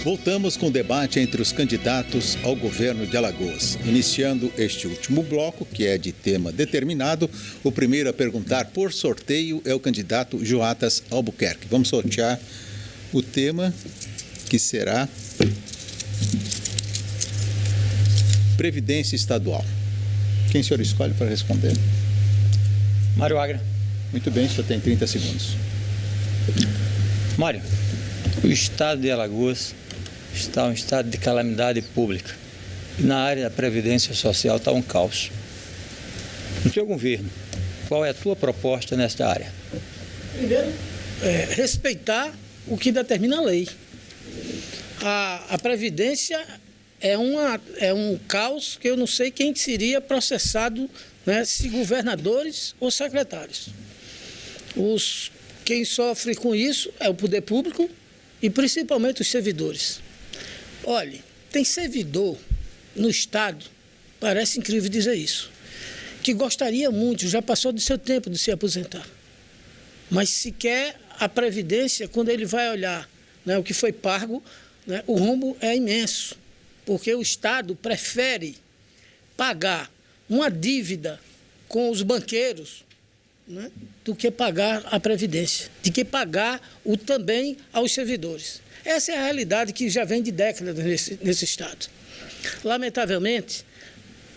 Voltamos com o debate entre os candidatos ao governo de Alagoas. Iniciando este último bloco, que é de tema determinado, o primeiro a perguntar por sorteio é o candidato Joatas Albuquerque. Vamos sortear o tema, que será Previdência Estadual. Quem o senhor escolhe para responder? Mário Agra. Muito bem, o senhor tem 30 segundos. Mário, o estado de Alagoas está em estado de calamidade pública. E na área da Previdência Social está um caos. No seu governo, qual é a tua proposta nesta área? Primeiro, respeitar o que determina a lei. A Previdência é um caos que eu não sei quem seria processado, né, se governadores ou secretários. Quem sofre com isso é o poder público e principalmente os servidores. Olhe, tem servidor no Estado, parece incrível dizer isso, que gostaria muito, já passou do seu tempo de se aposentar, mas sequer a Previdência, quando ele vai olhar, né, o que foi pago, né, o rombo é imenso, porque o Estado prefere pagar uma dívida com os banqueiros, né, do que pagar a Previdência, de que pagar também aos servidores. Essa é a realidade que já vem de décadas nesse Estado. Lamentavelmente,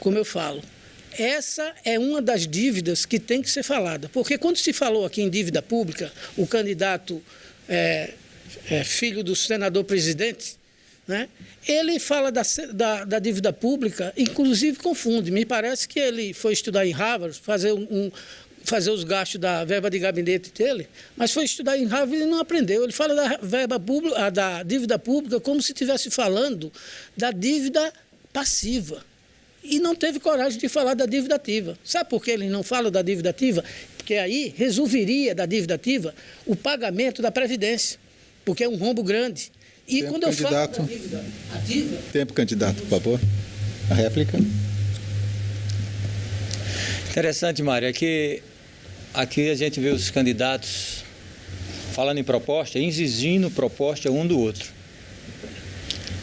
como eu falo, essa é uma das dívidas que tem que ser falada, porque quando se falou aqui em dívida pública, o candidato filho do senador-presidente, né, ele fala da dívida pública, inclusive confunde. Me parece que ele foi estudar em Harvard, fazer os gastos da verba de gabinete dele, mas foi estudar em Harvard e não aprendeu. Ele fala da verba pública, da dívida pública, como se estivesse falando da dívida passiva. E não teve coragem de falar da dívida ativa. Sabe por que ele não fala da dívida ativa? Porque aí resolveria da dívida ativa o pagamento da Previdência, porque é um rombo grande. E Tempo, quando eu candidato. falo da dívida ativa... Tempo, candidato, por favor. A réplica. Interessante, Mário, é que aqui a gente vê os candidatos falando em proposta, exigindo proposta um do outro.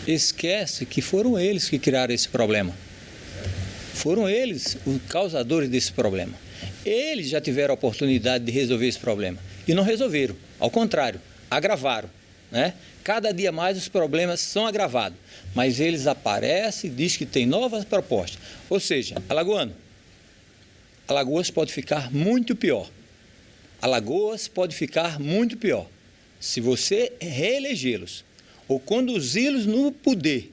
Esquece que foram eles que criaram esse problema. Foram eles os causadores desse problema. Eles já tiveram a oportunidade de resolver esse problema e não resolveram. Ao contrário, agravaram, né? Cada dia mais os problemas são agravados, mas eles aparecem e dizem que tem novas propostas. Ou seja, Alagoas pode ficar muito pior. Alagoas pode ficar muito pior. Se você reelegê-los ou conduzi-los no poder,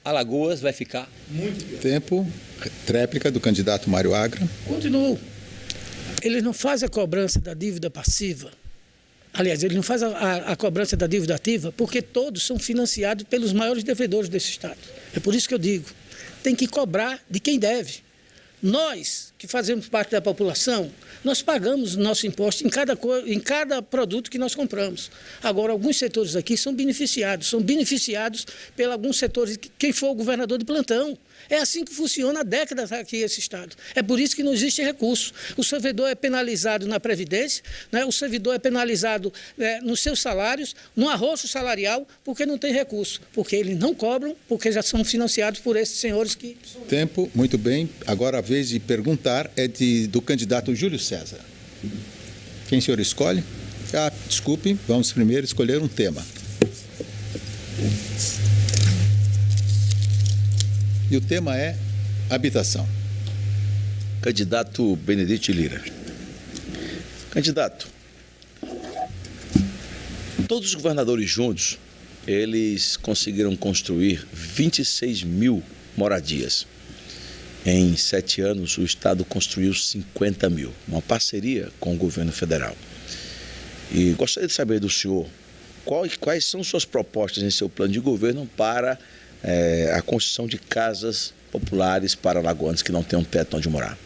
Alagoas vai ficar muito pior. Tempo. Réplica do candidato Mário Agra. Continuo. Ele não faz a cobrança da dívida passiva. Aliás, ele não faz a cobrança da dívida ativa porque todos são financiados pelos maiores devedores desse Estado. É por isso que eu digo, tem que cobrar de quem deve. Nós, que fazemos parte da população, nós pagamos o nosso imposto em cada produto que nós compramos. Agora, alguns setores aqui são beneficiados por alguns setores, quem for o governador de plantão. É assim que funciona há décadas aqui esse Estado. É por isso que não existe recurso. O servidor é penalizado na Previdência, né? O servidor é penalizado nos seus salários, no arrocho salarial, porque não tem recurso. Porque eles não cobram, porque já são financiados por esses senhores que... Tempo, muito bem. Agora a vez de perguntar é do candidato Júlio César. Quem o senhor escolhe? Desculpe, vamos primeiro escolher um tema. E o tema é habitação. Candidato Benedito Lira. Candidato, todos os governadores juntos, eles conseguiram construir 26 mil moradias. Em 7 anos, o Estado construiu 50 mil, uma parceria com o governo federal. E gostaria de saber do senhor quais são suas propostas em seu plano de governo para a construção de casas populares para alagoanos que não têm um teto onde morar.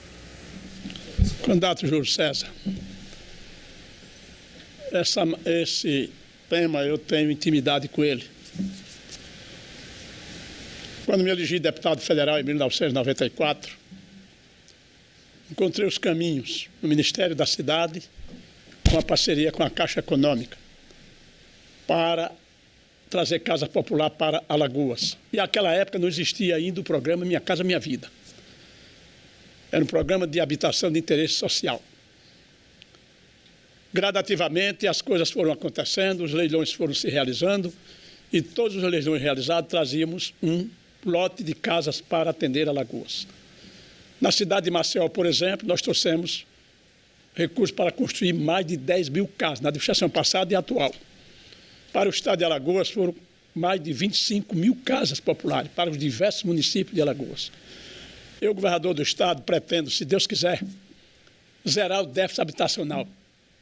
Candidato Júlio César, esse tema eu tenho intimidade com ele. Quando me elegi deputado federal em 1994, encontrei os caminhos no Ministério da Cidade, com a parceria com a Caixa Econômica, para trazer casa popular para Alagoas. E naquela época não existia ainda o programa Minha Casa Minha Vida. Era um programa de habitação de interesse social. Gradativamente as coisas foram acontecendo, os leilões foram se realizando e todos os leilões realizados trazíamos um lote de casas para atender Alagoas. Na cidade de Maceió, por exemplo, nós trouxemos recursos para construir mais de 10 mil casas, na administração passada e atual. Para o estado de Alagoas foram mais de 25 mil casas populares, para os diversos municípios de Alagoas. Eu, governador do estado, pretendo, se Deus quiser, zerar o déficit habitacional,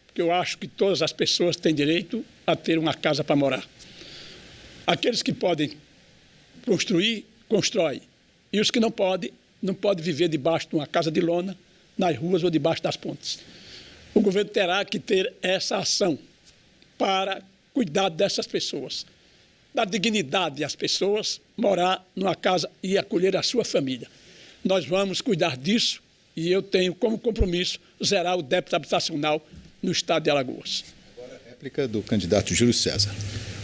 porque eu acho que todas as pessoas têm direito a ter uma casa para morar. Aqueles que podem construir, constroem. E os que não podem viver debaixo de uma casa de lona, nas ruas ou debaixo das pontes. O governo terá que ter essa ação para cuidar dessas pessoas, dar dignidade às pessoas, morar numa casa e acolher a sua família. Nós vamos cuidar disso e eu tenho como compromisso zerar o débito habitacional no estado de Alagoas. Agora a réplica do candidato Júlio César.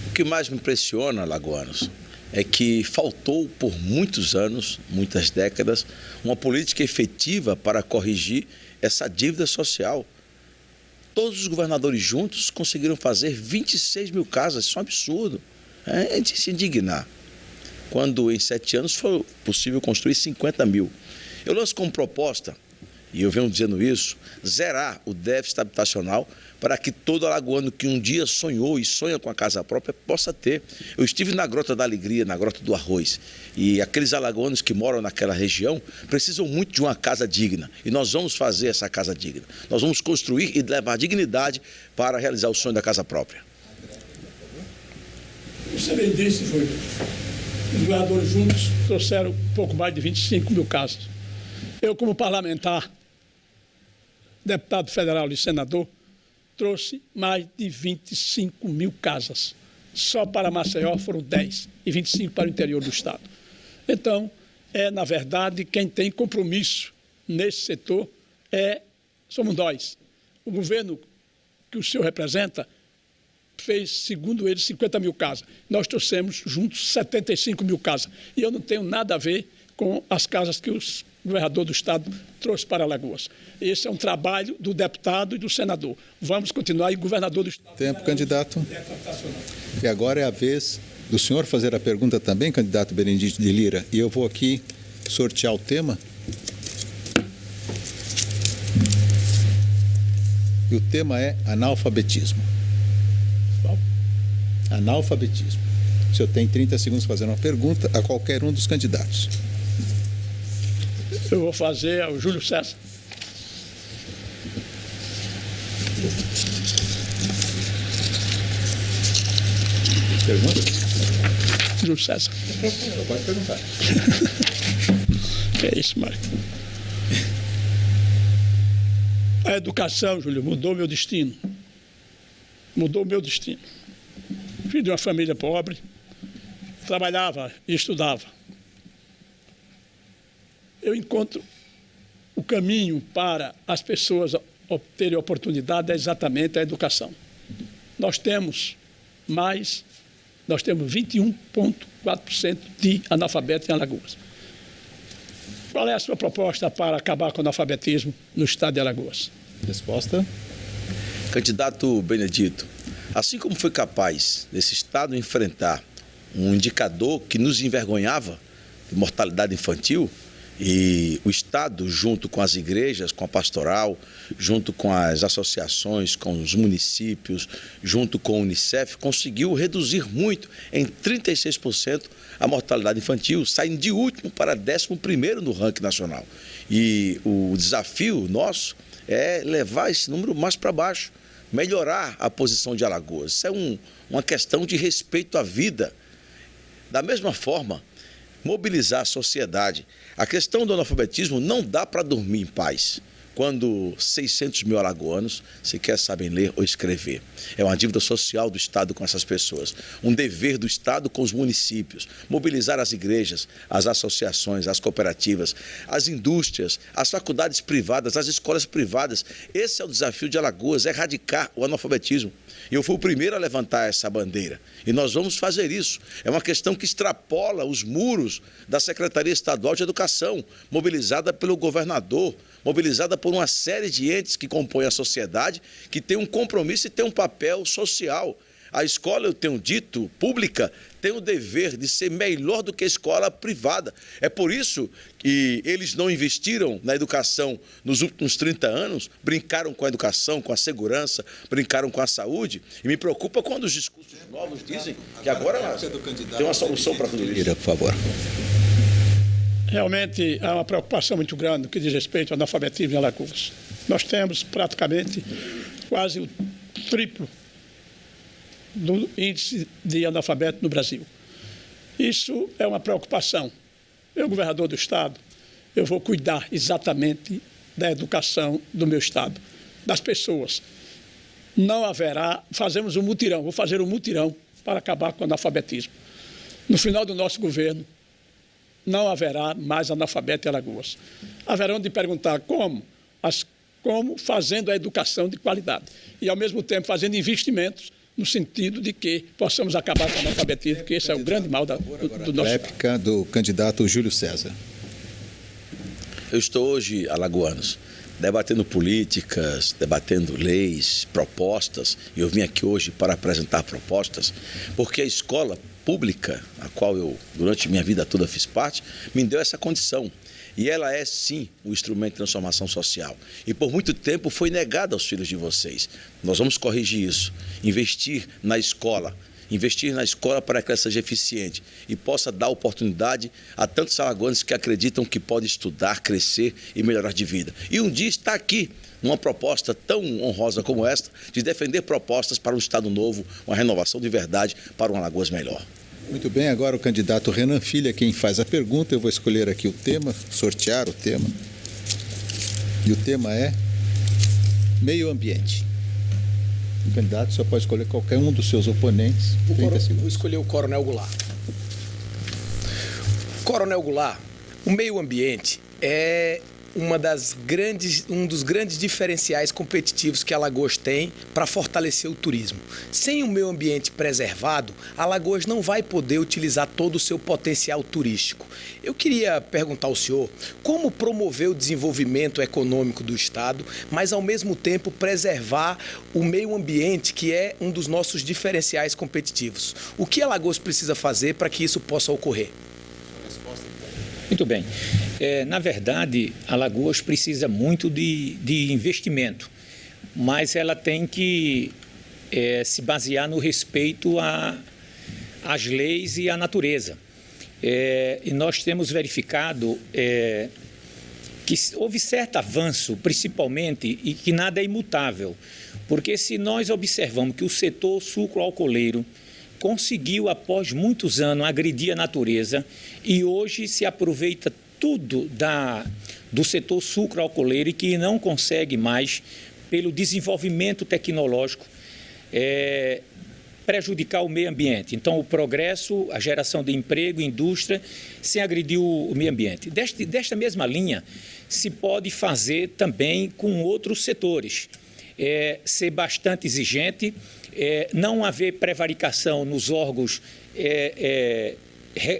O que mais me impressiona, alagoanos, é que faltou por muitos anos, muitas décadas, uma política efetiva para corrigir essa dívida social. Todos os governadores juntos conseguiram fazer 26 mil casas, isso é um absurdo. É de se indignar. Quando em 7 anos foi possível construir 50 mil. Eu lanço como proposta, e eu venho dizendo isso, zerar o déficit habitacional para que todo alagoano que um dia sonhou e sonha com a casa própria possa ter. Eu estive na Grota da Alegria, na Grota do Arroz, e aqueles alagoanos que moram naquela região precisam muito de uma casa digna, e nós vamos fazer essa casa digna. Nós vamos construir e levar dignidade para realizar o sonho da casa própria. Você bem disse, Júlio, os governadores juntos trouxeram pouco mais de 25 mil casas. Eu, como parlamentar, deputado federal e senador, trouxe mais de 25 mil casas. Só para Maceió foram 10 e 25 para o interior do estado. Então, na verdade, quem tem compromisso nesse setor somos nós. O governo que o senhor representa fez, segundo ele, 50 mil casas. Nós trouxemos juntos 75 mil casas. E eu não tenho nada a ver com as casas que o governador do estado trouxe para Alagoas. Esse é um trabalho do deputado e do senador. Vamos continuar, e governador do estado... Tempo, candidato. E agora é a vez do senhor fazer a pergunta também, candidato Benedito de Lira. E eu vou aqui sortear o tema. E o tema é analfabetismo. Analfabetismo. O senhor tem 30 segundos para fazer uma pergunta a qualquer um dos candidatos. Eu vou fazer ao Júlio César. Pergunta? Júlio César. Pode perguntar. Que é isso, Mário? A educação, Júlio, mudou meu destino. Mudou o meu destino. Filho de uma família pobre, trabalhava e estudava. Eu encontro o caminho para as pessoas obterem oportunidade é exatamente a educação. Nós temos 21,4% de analfabetos em Alagoas. Qual é a sua proposta para acabar com o analfabetismo no estado de Alagoas? Resposta. Candidato Benedito, assim como foi capaz desse estado enfrentar um indicador que nos envergonhava, de mortalidade infantil, e o Estado, junto com as igrejas, com a pastoral, junto com as associações, com os municípios, junto com o Unicef, conseguiu reduzir muito, em 36%, a mortalidade infantil, saindo de último para 11º no ranking nacional. E o desafio nosso é levar esse número mais para baixo, melhorar a posição de Alagoas. Isso é uma questão de respeito à vida. Da mesma forma, mobilizar a sociedade. A questão do analfabetismo não dá para dormir em paz. quando 600 mil alagoanos sequer sabem ler ou escrever. É uma dívida social do Estado com essas pessoas, um dever do Estado com os municípios, mobilizar as igrejas, as associações, as cooperativas, as indústrias, as faculdades privadas, as escolas privadas. Esse é o desafio de Alagoas, erradicar o analfabetismo. E eu fui o primeiro a levantar essa bandeira. E nós vamos fazer isso. É uma questão que extrapola os muros da Secretaria Estadual de Educação, mobilizada pelo governador, mobilizada por uma série de entes que compõem a sociedade, que tem um compromisso e tem um papel social. A escola, eu tenho dito, pública, tem o dever de ser melhor do que a escola privada. É por isso que eles não investiram na educação nos últimos 30 anos, brincaram com a educação, com a segurança, brincaram com a saúde. E me preocupa quando os discursos novos dizem que agora tem uma solução para tudo isso. Por favor. Realmente há uma preocupação muito grande no que diz respeito ao analfabetismo em Alagoas. Nós temos praticamente quase o triplo do índice de analfabeto no Brasil. Isso é uma preocupação. Eu, governador do Estado, eu vou cuidar exatamente da educação do meu Estado, das pessoas. Não haverá, fazemos um mutirão, vou fazer um mutirão para acabar com o analfabetismo. No final do nosso governo, não haverá mais analfabeto em Alagoas. Haverão de perguntar como fazendo a educação de qualidade e, ao mesmo tempo, fazendo investimentos no sentido de que possamos acabar com o analfabetismo, que esse é o grande mal do nosso réplica do candidato Júlio César. Eu estou hoje, alagoanos, debatendo políticas, debatendo leis, propostas. Eu vim aqui hoje para apresentar propostas, porque a escola pública, a qual eu, durante minha vida toda, fiz parte, me deu essa condição. E ela é, sim, um instrumento de transformação social. E por muito tempo foi negada aos filhos de vocês. Nós vamos corrigir isso, investir na escola para que ela seja eficiente e possa dar oportunidade a tantos alagoanos que acreditam que podem estudar, crescer e melhorar de vida. E um dia está aqui, numa proposta tão honrosa como esta, de defender propostas para um Estado novo, uma renovação de verdade para um Alagoas melhor. Muito bem, agora o candidato Renan Filho é quem faz a pergunta. Eu vou escolher aqui o tema, sortear o tema. E o tema é meio ambiente. O candidato só pode escolher qualquer um dos seus oponentes. Vou escolher o Coronel Goulart. Coronel Goulart, o meio ambiente é um dos grandes diferenciais competitivos que Alagoas tem para fortalecer o turismo. Sem um meio ambiente preservado, Alagoas não vai poder utilizar todo o seu potencial turístico. Eu queria perguntar ao senhor como promover o desenvolvimento econômico do Estado, mas ao mesmo tempo preservar o meio ambiente, que é um dos nossos diferenciais competitivos. O que Alagoas precisa fazer para que isso possa ocorrer? Muito bem. Na verdade, Alagoas precisa muito de investimento, mas ela tem que se basear no respeito às leis e à natureza. E nós temos verificado que houve certo avanço, principalmente, e que nada é imutável, porque se nós observamos que o setor sucroalcooleiro conseguiu, após muitos anos, agredir a natureza e hoje se aproveita tudo do setor sucroalcooleiro e que não consegue mais, pelo desenvolvimento tecnológico, prejudicar o meio ambiente. Então, o progresso, a geração de emprego, indústria, sem agredir o meio ambiente. Desta mesma linha, se pode fazer também com outros setores. Ser bastante exigente, não haver prevaricação nos órgãos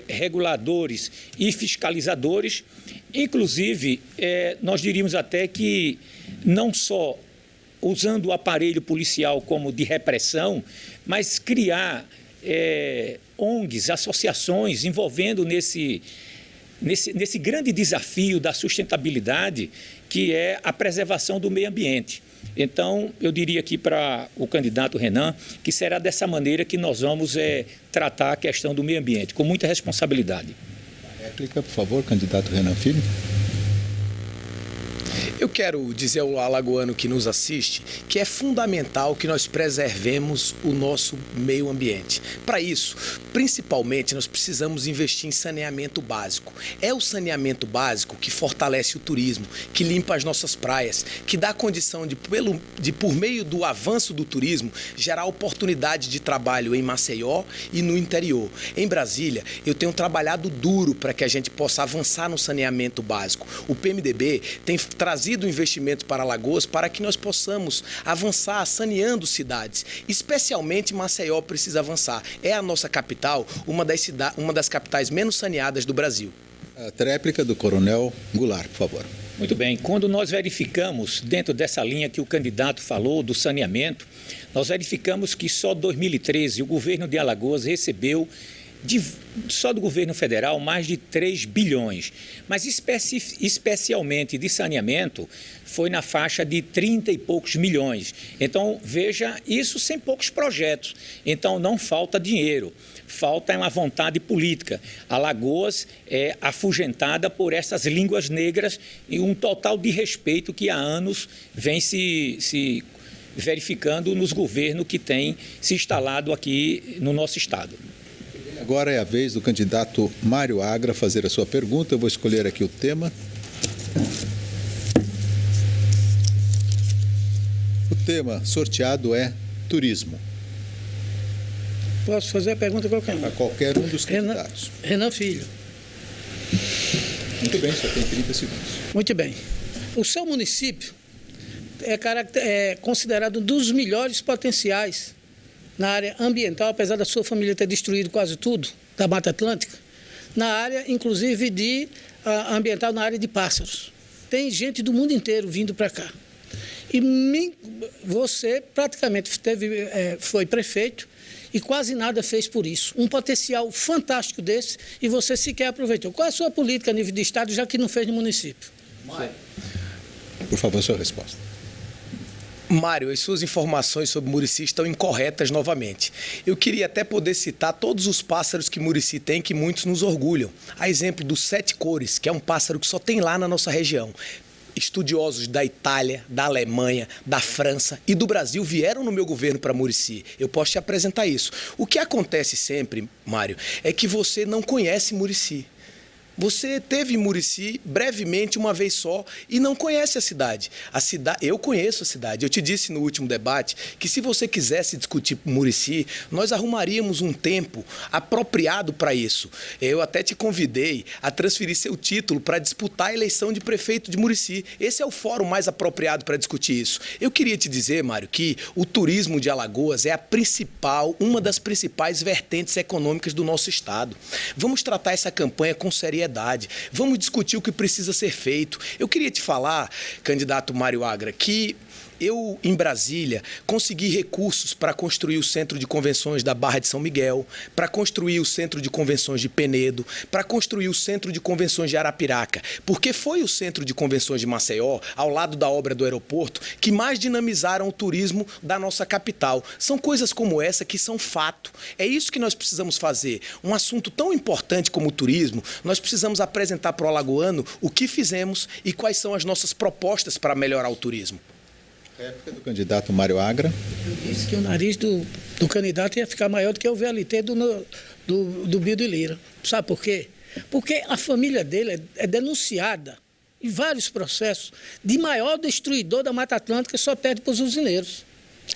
reguladores e fiscalizadores. Inclusive, nós diríamos até que não só usando o aparelho policial como de repressão, mas criar ONGs, associações envolvendo nesse grande desafio da sustentabilidade, que é a preservação do meio ambiente. Então, eu diria aqui para o candidato Renan que será dessa maneira que nós vamos tratar a questão do meio ambiente, com muita responsabilidade. Réplica, por favor, candidato Renan Filho. Eu quero dizer ao alagoano que nos assiste que é fundamental que nós preservemos o nosso meio ambiente. Para isso, principalmente, nós precisamos investir em saneamento básico. É o saneamento básico que fortalece o turismo, que limpa as nossas praias, que dá a condição de, por meio do avanço do turismo, gerar oportunidade de trabalho em Maceió e no interior. Em Brasília, eu tenho trabalhado duro para que a gente possa avançar no saneamento básico. O PMDB tem trazido investimentos para Alagoas para que nós possamos avançar saneando cidades. Especialmente Maceió precisa avançar. É a nossa capital, uma das capitais menos saneadas do Brasil. A tréplica do Coronel Goulart, por favor. Muito bem. Quando nós verificamos, dentro dessa linha que o candidato falou, do saneamento, nós verificamos que só 2013 o governo de Alagoas recebeu só do governo federal, mais de 3 bilhões. Mas especialmente de saneamento, foi na faixa de 30 e poucos milhões. Então, veja, isso sem poucos projetos. Então, não falta dinheiro, falta uma vontade política. Alagoas é afugentada por essas línguas negras e um total de respeito que há anos vem se verificando nos governos que têm se instalado aqui no nosso estado. Agora é a vez do candidato Mário Agra fazer a sua pergunta. Eu vou escolher aqui o tema. O tema sorteado é turismo. Posso fazer a pergunta a qualquer um? A qualquer um dos candidatos. Renan Filho. Muito bem, só tem 30 segundos. Muito bem. O seu município é considerado um dos melhores potenciais na área ambiental, apesar da sua família ter destruído quase tudo da Mata Atlântica, na área, inclusive, ambiental, na área de pássaros. Tem gente do mundo inteiro vindo para cá. E você praticamente foi prefeito e quase nada fez por isso. Um potencial fantástico desse e você sequer aproveitou. Qual é a sua política a nível de Estado, já que não fez no município? Por favor, sua resposta. Mário, as suas informações sobre Murici estão incorretas novamente. Eu queria até poder citar todos os pássaros que Murici tem, que muitos nos orgulham. A exemplo dos 7 cores, que é um pássaro que só tem lá na nossa região. Estudiosos da Itália, da Alemanha, da França e do Brasil vieram no meu governo para Murici. Eu posso te apresentar isso. O que acontece sempre, Mário, é que você não conhece Murici. Você teve em Murici brevemente uma vez só e não conhece a cidade. Eu conheço a cidade. Eu te disse no último debate que se você quisesse discutir Murici, nós arrumaríamos um tempo apropriado para isso. Eu até te convidei a transferir seu título para disputar a eleição de prefeito de Murici. Esse é o fórum mais apropriado para discutir isso. Eu queria te dizer, Mário, que o turismo de Alagoas é uma das principais vertentes econômicas do nosso estado. Vamos tratar essa campanha com seriedade. Vamos discutir o que precisa ser feito. Eu queria te falar, candidato Mário Agra, que eu, em Brasília, consegui recursos para construir o Centro de Convenções da Barra de São Miguel, para construir o Centro de Convenções de Penedo, para construir o Centro de Convenções de Arapiraca, porque foi o Centro de Convenções de Maceió, ao lado da obra do aeroporto, que mais dinamizaram o turismo da nossa capital. São coisas como essa que são fato. É isso que nós precisamos fazer. Um assunto tão importante como o turismo, nós precisamos apresentar para o alagoano o que fizemos e quais são as nossas propostas para melhorar o turismo. Réplica do candidato Mário Agra. Eu disse que o nariz do candidato ia ficar maior do que o VLT do Bildo Lira. Sabe por quê? Porque a família dele é denunciada em vários processos de maior destruidor da Mata Atlântica, só perde para os usineiros.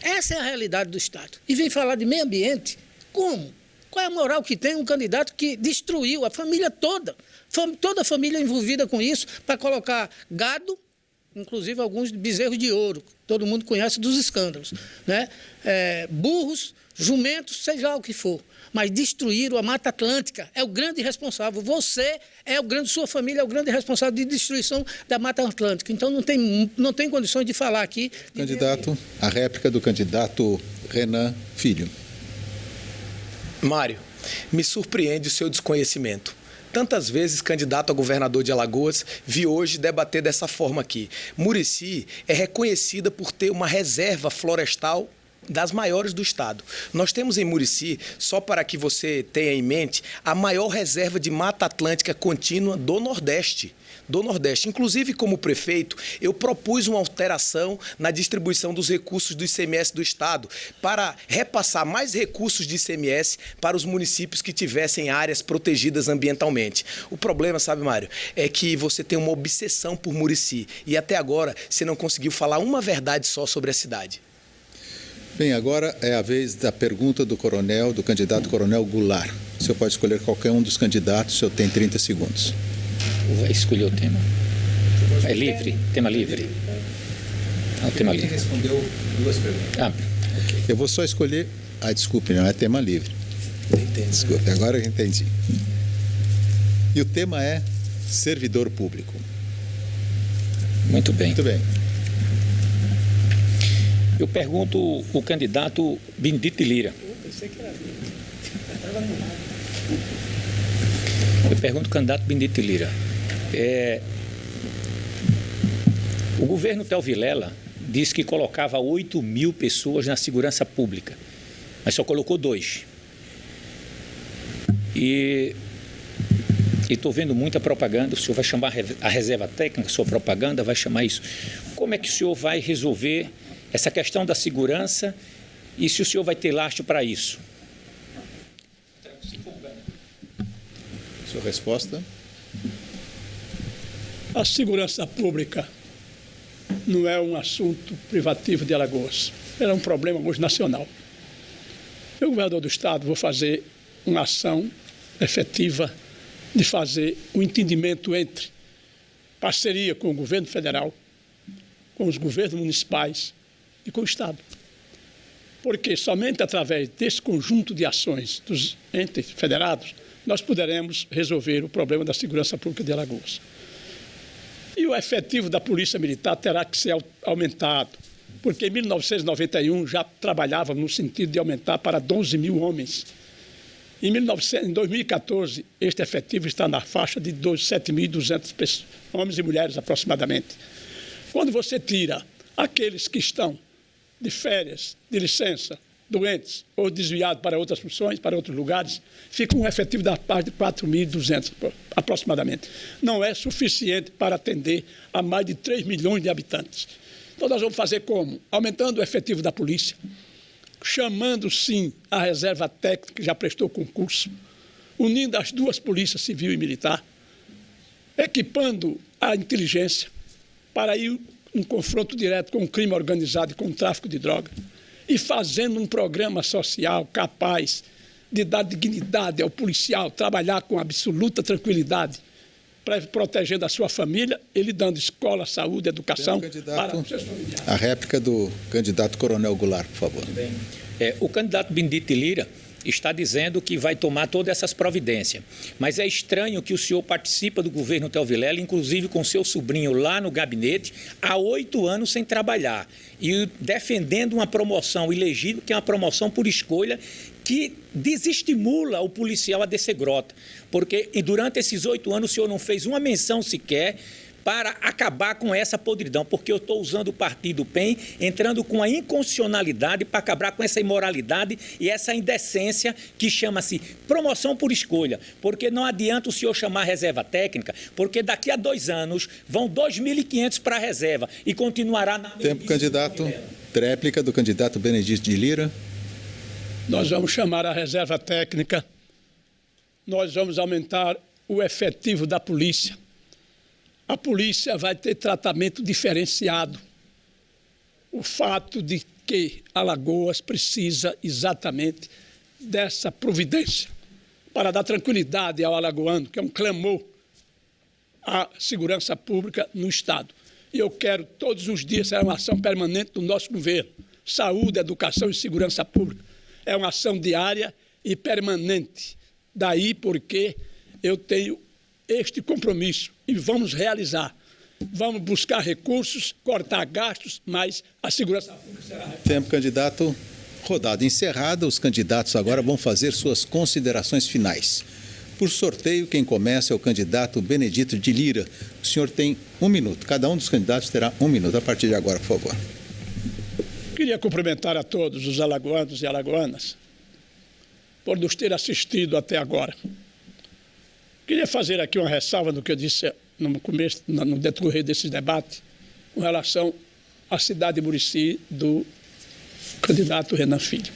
Essa é a realidade do Estado. E vem falar de meio ambiente? Como? Qual é a moral que tem um candidato que destruiu a família toda? Toda a família envolvida com isso para colocar gado, inclusive alguns bezerros de ouro, todo mundo conhece dos escândalos, né? Burros, jumentos, seja lá o que for. Mas destruíram a Mata Atlântica, é o grande responsável. Você sua família é o grande responsável de destruição da Mata Atlântica. Então não tem condições de falar aqui. Candidato, a réplica do candidato Renan Filho. Mário, me surpreende o seu desconhecimento. Tantas vezes candidato a governador de Alagoas, vi hoje debater dessa forma aqui. Murici é reconhecida por ter uma reserva florestal das maiores do estado. Nós temos em Murici, só para que você tenha em mente, a maior reserva de Mata Atlântica contínua do Nordeste. Inclusive, como prefeito, eu propus uma alteração na distribuição dos recursos do ICMS do Estado para repassar mais recursos de ICMS para os municípios que tivessem áreas protegidas ambientalmente. O problema, sabe, Mário, é que você tem uma obsessão por Murici e até agora você não conseguiu falar uma verdade só sobre a cidade. Bem, agora é a vez da pergunta do candidato Coronel Goulart. O senhor pode escolher qualquer um dos candidatos, o senhor tem 30 segundos. Vai escolher o tema. É livre? Tema livre? Ah, o tema livre. Ele respondeu 2 perguntas. Okay. Eu vou só escolher... desculpe, não é tema livre. Entendi. Desculpe, agora eu entendi. E o tema é servidor público. Muito bem. Muito bem. Eu pergunto o candidato Benedito de Lira. Eu pergunto ao candidato Benedito de Lira. O governo Théo Vilela disse que colocava 8.000 pessoas na segurança pública, mas só colocou 2. E estou vendo muita propaganda. O senhor vai chamar a reserva técnica, sua propaganda vai chamar isso. Como é que o senhor vai resolver essa questão da segurança e se o senhor vai ter lastro para isso? Sua resposta? A segurança pública não é um assunto privativo de Alagoas. É um problema hoje nacional. Eu, governador do Estado, vou fazer uma ação efetiva de fazer o entendimento entre parceria com o governo federal, com os governos municipais e com o Estado. Porque somente através desse conjunto de ações dos entes federados nós poderemos resolver o problema da segurança pública de Alagoas. E o efetivo da Polícia Militar terá que ser aumentado, porque em 1991 já trabalhava no sentido de aumentar para 12.000 homens. Em 2014, este efetivo está na faixa de 7.200 homens e mulheres aproximadamente. Quando você tira aqueles que estão de férias, de licença, doentes ou desviados para outras funções, para outros lugares, fica um efetivo da parte de 4.200 aproximadamente. Não é suficiente para atender a mais de 3 milhões de habitantes. Então nós vamos fazer como? Aumentando o efetivo da polícia, chamando sim a reserva técnica que já prestou concurso, unindo as 2 polícias, civil e militar, equipando a inteligência para ir um confronto direto com o crime organizado e com o tráfico de droga, e fazendo um programa social capaz de dar dignidade ao policial, trabalhar com absoluta tranquilidade, protegendo a sua família, ele dando escola, saúde, educação para os seus familiares. A réplica do candidato Coronel Goulart, por favor. Bem. O candidato Benedito de Lira está dizendo que vai tomar todas essas providências. Mas é estranho que o senhor participa do governo Théo Vilela, inclusive com seu sobrinho lá no gabinete, há 8 anos sem trabalhar. E defendendo uma promoção ilegível, que é uma promoção por escolha, que desestimula o policial a descer grota. Porque durante esses 8 anos o senhor não fez uma menção sequer para acabar com essa podridão, porque eu estou usando o partido PEN, entrando com a inconstitucionalidade para acabar com essa imoralidade e essa indecência que chama-se promoção por escolha, porque não adianta o senhor chamar reserva técnica, porque daqui a 2 anos vão 2.500 para a reserva e continuará na... Tempo, candidato. Tréplica do candidato Benedito de Lira. Nós vamos chamar a reserva técnica, nós vamos aumentar o efetivo da polícia. A polícia vai ter tratamento diferenciado. O fato de que Alagoas precisa exatamente dessa providência para dar tranquilidade ao alagoano, que é um clamor à segurança pública no Estado. E eu quero todos os dias, será uma ação permanente do nosso governo. Saúde, educação e segurança pública. É uma ação diária e permanente. Daí porque eu tenho este compromisso e vamos realizar. Vamos buscar recursos, cortar gastos, mas a segurança pública será... Tempo, candidato. Rodada encerrada, os candidatos agora vão fazer suas considerações finais. Por sorteio, quem começa é o candidato Benedito de Lira. O senhor tem 1 minuto. Cada um dos candidatos terá 1 minuto. A partir de agora, por favor. Queria cumprimentar a todos os alagoanos e alagoanas por nos ter assistido até agora. Queria fazer aqui uma ressalva no que eu disse no começo, no decorrer desse debate, com relação à cidade de Murici do candidato Renan Filho.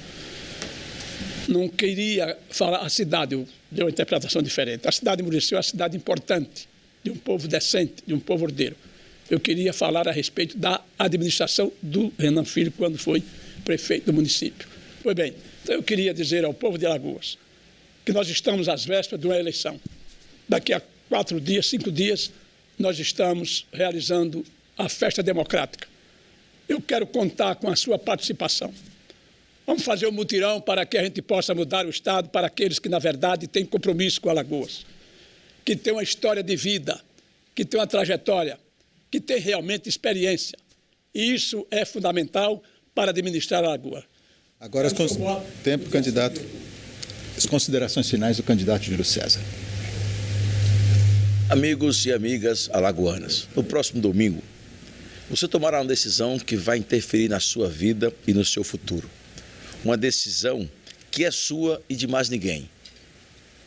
Não queria falar a cidade, deu uma interpretação diferente. A cidade de Murici é uma cidade importante, de um povo decente, de um povo ordeiro. Eu queria falar a respeito da administração do Renan Filho quando foi prefeito do município. Pois bem, então eu queria dizer ao povo de Alagoas que nós estamos às vésperas de uma eleição. Daqui a 4 dias, 5 dias, nós estamos realizando a festa democrática. Eu quero contar com a sua participação. Vamos fazer um mutirão para que a gente possa mudar o Estado para aqueles que, na verdade, têm compromisso com Alagoas, que têm uma história de vida, que têm uma trajetória, que têm realmente experiência. E isso é fundamental para administrar a Alagoas. Agora, tempo, candidato. As considerações finais do candidato Júlio César. Amigos e amigas alagoanas, no próximo domingo, você tomará uma decisão que vai interferir na sua vida e no seu futuro. Uma decisão que é sua e de mais ninguém.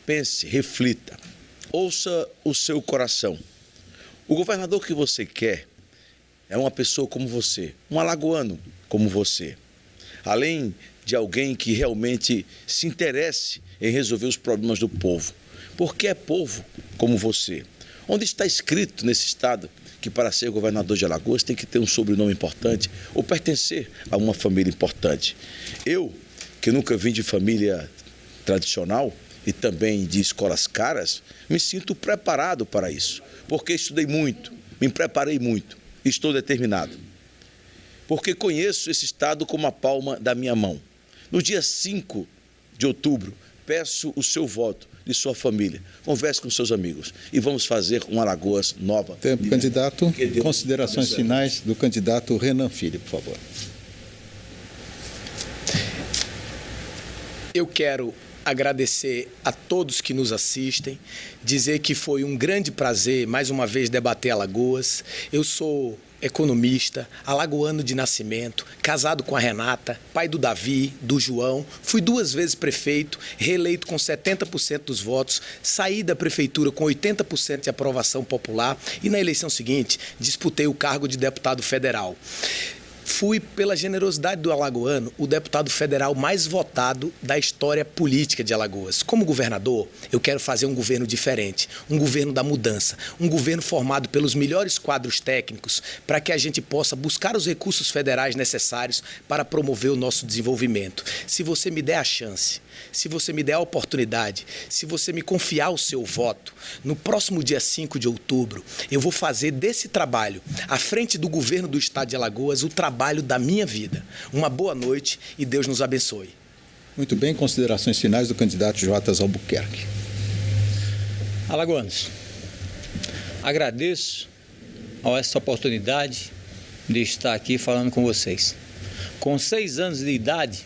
Pense, reflita, ouça o seu coração. O governador que você quer é uma pessoa como você, um alagoano como você. Além de alguém que realmente se interesse em resolver os problemas do povo. Porque é povo como você. Onde está escrito nesse estado que para ser governador de Alagoas tem que ter um sobrenome importante ou pertencer a uma família importante. Eu, que nunca vim de família tradicional e também de escolas caras, me sinto preparado para isso. Porque estudei muito, me preparei muito e estou determinado. Porque conheço esse estado como a palma da minha mão. No dia 5 de outubro, peço o seu voto de sua família. Converse com seus amigos e vamos fazer uma Alagoas nova. Tempo, candidato. Considerações finais do candidato Renan Filho, por favor. Eu quero agradecer a todos que nos assistem, dizer que foi um grande prazer, mais uma vez, debater Alagoas. Eu sou economista, alagoano de nascimento, casado com a Renata, pai do Davi, do João, fui 2 vezes prefeito, reeleito com 70% dos votos, saí da prefeitura com 80% de aprovação popular e na eleição seguinte disputei o cargo de deputado federal. Fui, pela generosidade do alagoano, o deputado federal mais votado da história política de Alagoas. Como governador, eu quero fazer um governo diferente, um governo da mudança, um governo formado pelos melhores quadros técnicos para que a gente possa buscar os recursos federais necessários para promover o nosso desenvolvimento. Se você me der a chance, se você me der a oportunidade, se você me confiar o seu voto, no próximo dia 5 de outubro, eu vou fazer desse trabalho, à frente do governo do estado de Alagoas, o trabalho da minha vida. Uma boa noite e Deus nos abençoe. Muito bem, considerações finais do candidato Joatas Albuquerque. Alagoanos, agradeço a essa oportunidade de estar aqui falando com vocês. Com 6 anos de idade,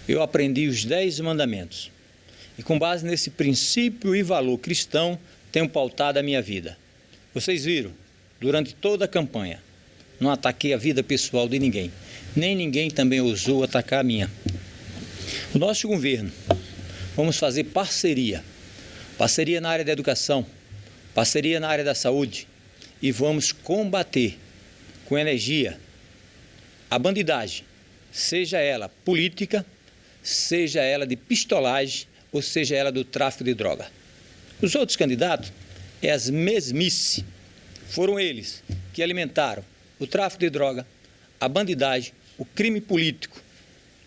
eu aprendi os 10 mandamentos. E com base nesse princípio e valor cristão, tenho pautado a minha vida. Vocês viram, durante toda a campanha, não ataquei a vida pessoal de ninguém. Nem ninguém também ousou atacar a minha. O nosso governo, vamos fazer parceria. Parceria na área da educação, parceria na área da saúde. E vamos combater com energia a bandidagem, seja ela política, seja ela de pistolagem, ou seja ela do tráfico de droga. Os outros candidatos é as mesmice. Foram eles que alimentaram o tráfico de droga, a bandidagem, o crime político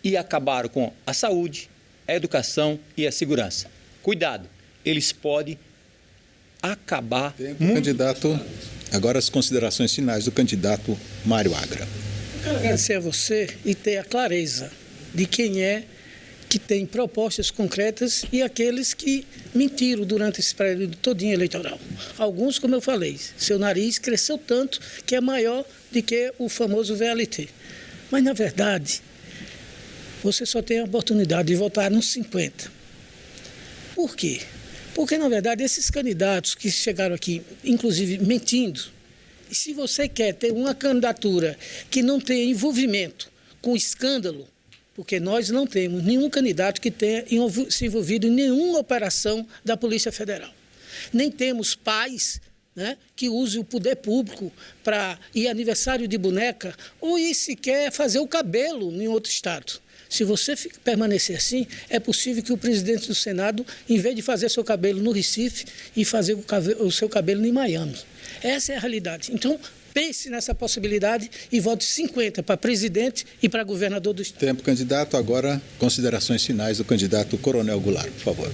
e acabaram com a saúde, a educação e a segurança. Cuidado, eles podem acabar muito. Candidato, agora as considerações finais do candidato Mário Agra. Eu quero agradecer a você e ter a clareza de quem é que tem propostas concretas e aqueles que mentiram durante esse período todinho eleitoral. Alguns, como eu falei, seu nariz cresceu tanto que é maior do que o famoso VLT. Mas, na verdade, você só tem a oportunidade de votar nos 50. Por quê? Porque, na verdade, esses candidatos que chegaram aqui, inclusive mentindo, e se você quer ter uma candidatura que não tenha envolvimento com escândalo, porque nós não temos nenhum candidato que tenha se envolvido em nenhuma operação da Polícia Federal. Nem temos pais, né, que usem o poder público para ir aniversário de boneca ou ir sequer fazer o cabelo em outro estado. Se você permanecer assim, é possível que o presidente do Senado, em vez de fazer seu cabelo no Recife, e fazer o seu cabelo em Miami. Essa é a realidade. Então, pense nessa possibilidade e vote 50 para presidente e para governador do estado. Tempo, candidato. Agora, considerações finais do candidato Coronel Goulart, por favor.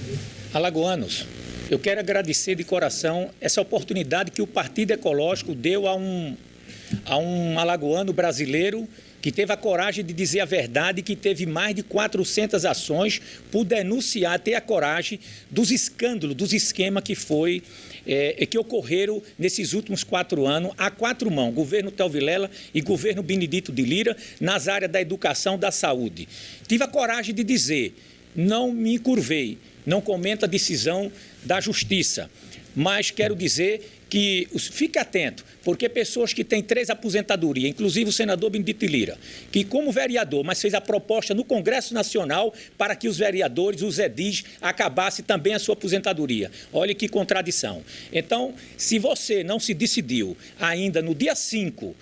Alagoanos, eu quero agradecer de coração essa oportunidade que o Partido Ecológico deu a um alagoano brasileiro que teve a coragem de dizer a verdade, que teve mais de 400 ações por denunciar, ter a coragem dos escândalos, dos esquemas que ocorreram nesses últimos 4 anos, a 4 mãos, governo Theo Vilela e governo Benedito de Lira, nas áreas da educação, da saúde. Tive a coragem de dizer, não me encurvei, não comento a decisão da Justiça, mas quero dizer que fique atento, porque pessoas que têm 3 aposentadorias, inclusive o senador Benedito Lira, que como vereador, mas fez a proposta no Congresso Nacional para que os vereadores, os edis, acabassem também a sua aposentadoria. Olha que contradição. Então, se você não se decidiu ainda no dia 5,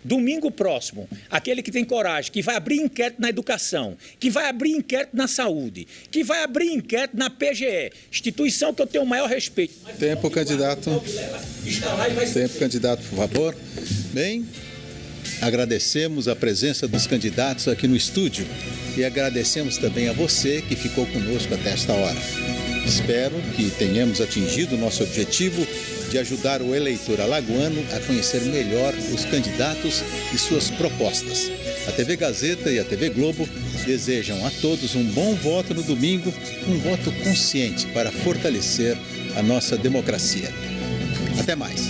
domingo próximo, aquele que tem coragem, que vai abrir inquérito na educação, que vai abrir inquérito na saúde, que vai abrir inquérito na PGE, instituição que eu tenho o maior respeito. Tempo, candidato. Tempo, candidato, por favor. Bem, agradecemos a presença dos candidatos aqui no estúdio e agradecemos também a você que ficou conosco até esta hora. Espero que tenhamos atingido o nosso objetivo de ajudar o eleitor alagoano a conhecer melhor os candidatos e suas propostas. A TV Gazeta e a TV Globo desejam a todos um bom voto no domingo, um voto consciente para fortalecer a nossa democracia. Até mais.